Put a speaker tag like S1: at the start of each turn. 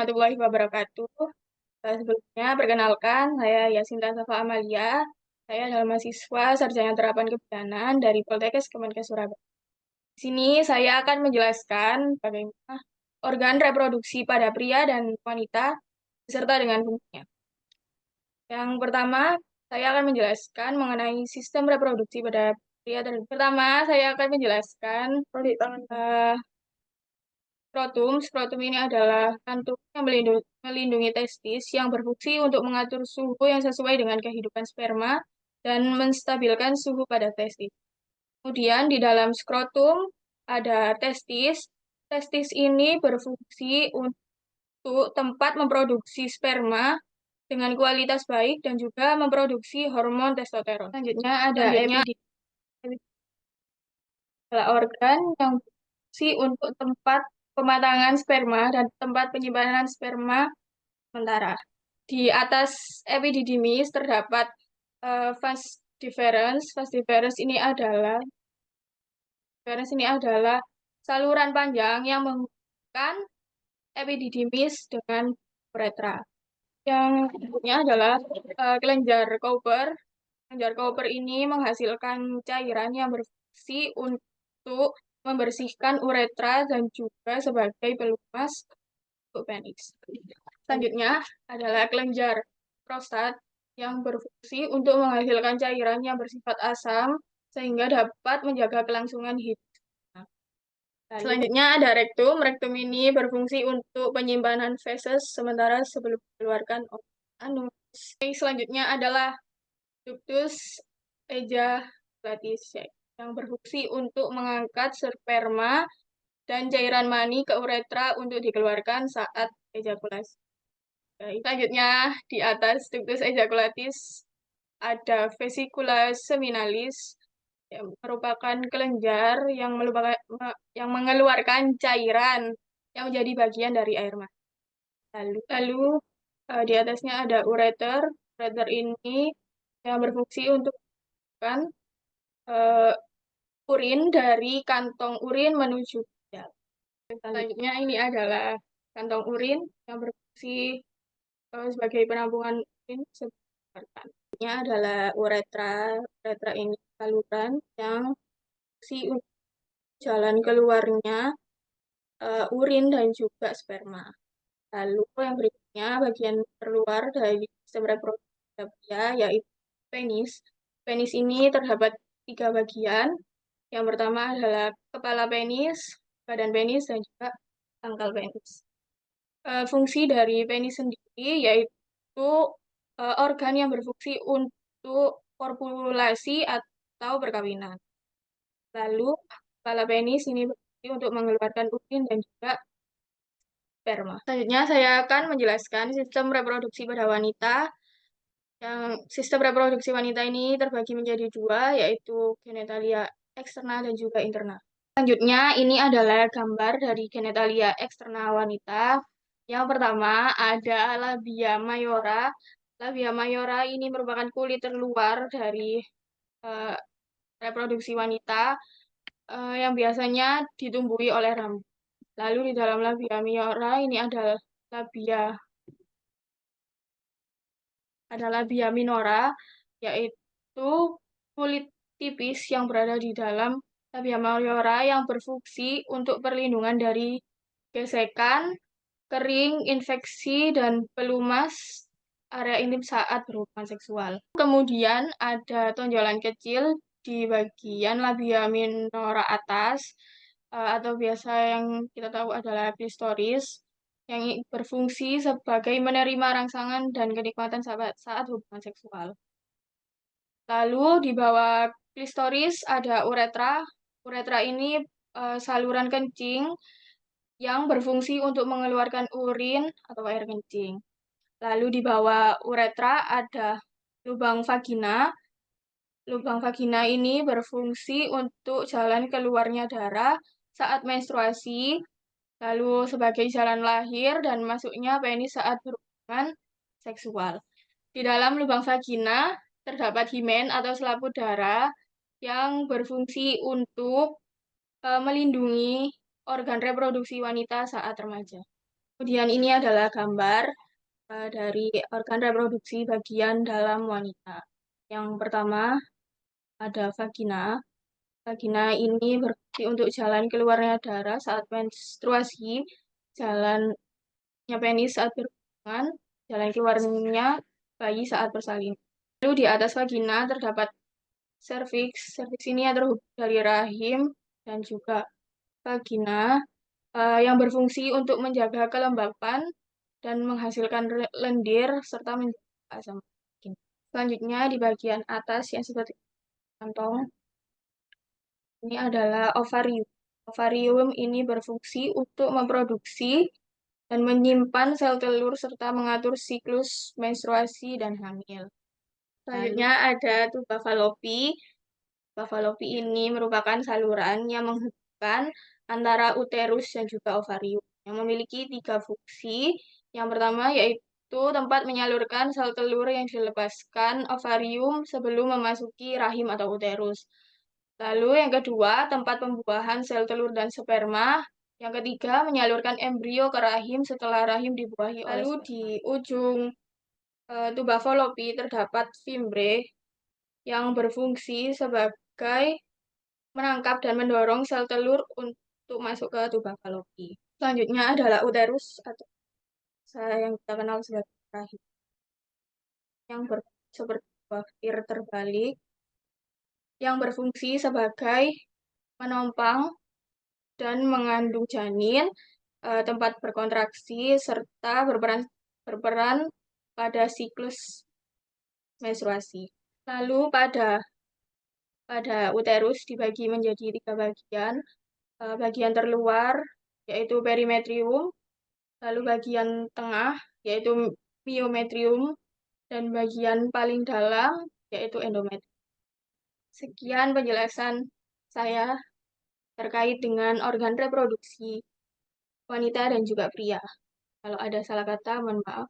S1: warahmatullahi wabarakatuh. Sebelumnya, perkenalkan, saya Yasinta Safa Amalia. Saya adalah mahasiswa Sarjana Terapan Kebidanan dari Poltekkes Kemenkes Surabaya. Di sini saya akan menjelaskan bagaimana organ reproduksi pada pria dan wanita beserta dengan fungsinya. Yang pertama, saya akan menjelaskan mengenai sistem reproduksi pada pria dan pertama saya akan menjelaskan skrotum. Skrotum ini adalah kantung yang melindungi testis yang berfungsi untuk mengatur suhu yang sesuai dengan kehidupan sperma dan menstabilkan suhu pada testis. Kemudian di dalam skrotum ada testis. Testis ini berfungsi untuk tempat memproduksi sperma dengan kualitas baik dan juga memproduksi hormon testosteron. Selanjutnya ada epididymis, adalah organ yang berfungsi untuk tempat pematangan sperma dan tempat penyimpanan sperma sementara. Di atas epididymis terdapat vas deferens. Vas deferens ini adalah saluran panjang yang menghubungkan epididymis dengan uretra. Yang berikutnya adalah kelenjar Cowper. Kelenjar Cowper ini menghasilkan cairan yang berfungsi untuk membersihkan uretra dan juga sebagai pelumas untuk penis. Selanjutnya adalah kelenjar prostat yang berfungsi untuk menghasilkan cairan yang bersifat asam sehingga dapat menjaga kelangsungan hidup. Selanjutnya ada rektum. Rektum ini berfungsi untuk penyimpanan feses sementara sebelum dikeluarkan anus. Selanjutnya adalah ductus ejaculatis yang berfungsi untuk mengangkat sperma dan cairan mani ke uretra untuk dikeluarkan saat ejakulasi. Selanjutnya di atas ductus ejaculatis ada vesicula seminalis yang merupakan kelenjar yang mengeluarkan cairan yang menjadi bagian dari air mani. Lalu di atasnya ada ureter. Ureter ini yang berfungsi untuk kan urin dari kantong urin menuju dalam. Selanjutnya ini adalah kantong urin yang berfungsi sebagai penampungan urin sebelum ini adalah uretra. Uretra ini saluran yang berfungsi untuk jalan keluarnya urin dan juga sperma. Lalu yang berikutnya bagian terluar dari sistem reproduksi pria yaitu penis. Penis ini terdapat 3 bagian. Yang pertama adalah kepala penis, badan penis, dan juga pangkal penis. Fungsi dari penis sendiri yaitu organ yang berfungsi untuk korpulasi atau perkawinan. Lalu kepala penis ini berfungsi untuk mengeluarkan urin dan juga sperma. Selanjutnya saya akan menjelaskan sistem reproduksi pada wanita. Yang sistem reproduksi wanita ini terbagi menjadi 2, yaitu genitalia eksternal dan juga internal. Selanjutnya, ini adalah gambar dari genitalia eksternal wanita. Yang pertama ada labia mayora. Labia mayora ini merupakan kulit terluar dari reproduksi wanita yang biasanya ditumbuhi oleh rambut. Lalu di dalam labia mayora ini ada labia minora, yaitu kulit tipis yang berada di dalam labia mayora yang berfungsi untuk perlindungan dari gesekan, kering, infeksi, dan pelumas area intim saat berhubungan seksual. Kemudian ada tonjolan kecil di bagian labia minora atas, atau biasa yang kita tahu adalah klistoris, yang berfungsi sebagai menerima rangsangan dan kenikmatan saat hubungan seksual. Lalu di bawah klistoris ada uretra. Uretra ini saluran kencing yang berfungsi untuk mengeluarkan urin atau air kencing. Lalu di bawah uretra ada lubang vagina. Lubang vagina ini berfungsi untuk jalan keluarnya darah saat menstruasi, lalu sebagai jalan lahir dan masuknya penis saat berhubungan seksual. Di dalam lubang vagina terdapat himen atau selaput darah yang berfungsi untuk melindungi organ reproduksi wanita saat remaja. Kemudian ini adalah gambar dari organ reproduksi bagian dalam wanita. Yang pertama ada vagina. Vagina ini berfungsi untuk jalan keluarnya darah saat menstruasi, jalannya penis saat berhubungan, jalan keluarnya bayi saat bersalin. Lalu di atas vagina terdapat serviks. Serviks ini yang terhubung dari rahim dan juga vagina yang berfungsi untuk menjaga kelembapan dan menghasilkan lendir serta menjaga asam lambung. Selanjutnya di bagian atas yang seperti kantong, ini adalah ovarium. Ovarium ini berfungsi untuk memproduksi dan menyimpan sel telur serta mengatur siklus menstruasi dan hamil. Selanjutnya ada tuba Fallopi. Tuba Fallopi ini merupakan saluran yang menghubungkan antara uterus dan juga ovarium yang memiliki tiga fungsi. Yang pertama yaitu tempat menyalurkan sel telur yang dilepaskan ovarium sebelum memasuki rahim atau uterus. Lalu yang kedua, tempat pembuahan sel telur dan sperma. Yang ketiga, menyalurkan embrio ke rahim setelah rahim dibuahi oleh sperma. Lalu di ujung tuba Fallopi terdapat fimbre yang berfungsi sebagai menangkap dan mendorong sel telur untuk masuk ke tuba Fallopi. Selanjutnya adalah uterus atau yang kita kenal sebagai rahim yang seperti buah terbalik yang berfungsi sebagai menopang dan mengandung janin, tempat berkontraksi serta berperan pada siklus menstruasi. Lalu pada uterus dibagi menjadi tiga bagian. Bagian terluar yaitu perimetrium, lalu bagian tengah yaitu myometrium, dan bagian paling dalam yaitu endometrium. Sekian penjelasan saya terkait dengan organ reproduksi wanita dan juga pria. Kalau ada salah kata, mohon maaf.